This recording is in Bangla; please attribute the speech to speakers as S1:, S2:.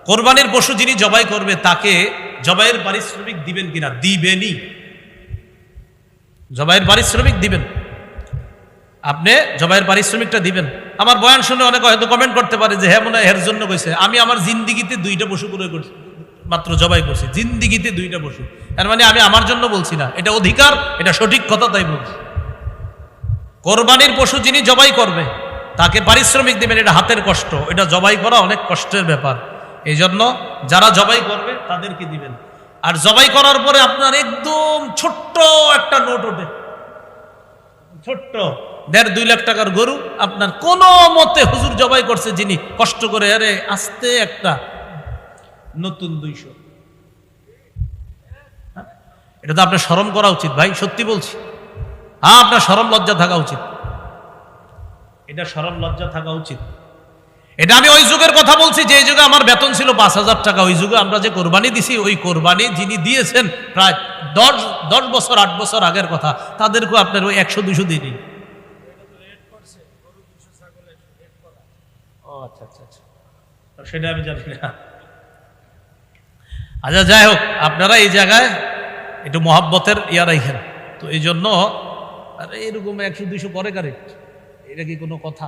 S1: কোরবানির পশু যিনি জবাই করবে তাকে জবাইয়ের পারিশ্রমিক দিবেন কিনা? দিবেনই। জবাইয়ের পারিশ্রমিক দিবেন, আপনি জবাইয়ের পারিশ্রমিকটা দিবেন। আমার বয়ান শুনে অনেকে হয়তো কমেন্ট করতে পারে যে হ্যাঁ মনে হয় এর জন্য কইছে। আমি আমার জিন্দিগিতে 2টা পশু করে করছি, মাত্র জবাই করছি, জিন্দিগিতে 2টা পশু। তার মানে আমি আমার জন্য বলছি না, এটা অধিকার, এটা সঠিক কথা, তাই বলছি। কোরবানির পশু যিনি জবাই করবে তাকে পারিশ্রমিক দিবেন, এটা হাতের কষ্ট, এটা জবাই করা অনেক কষ্টের ব্যাপার। এই জন্য যারা জবাই করবে তাদেরকে দিবেন। আর জবাই করার পরে আপনার একদম ছোট্ট একটা নোট ওঠে, ছোট্ট 1.5-2 লাখ টাকার গরু আপনার কোনো মতে হুজুর জবাই করছে যিনি কষ্ট করে, আরে আস্তে একটা নতুন 200। এটা তো আপনার শরম করা উচিত ভাই, সত্যি বলছি। হ্যাঁ, আপনার শরম লজ্জা থাকা উচিত, এটা শরম লজ্জা থাকা উচিত। এটা আমি ওই যুগের কথা বলছি যে যুগে আমার বেতন ছিল 5,000 টাকা। ওই যুগে আমরা যে কোরবানি দিছি, ওই কোরবানি যিনি দিয়েছেন প্রায় 10 বছর 8 বছর আগের কথা, তাদেরকেও আপনার ওই 100-200 দিনই। আচ্ছা, সেটা আমি জানি না। আচ্ছা, যাই হোক, আপনারা এই জায়গায় একটু মহাব্বতের ইয়া রাখেন। তো এই জন্য আর এরকম 100-200 করে কারেক্ট, এটা কি কোনো কথা?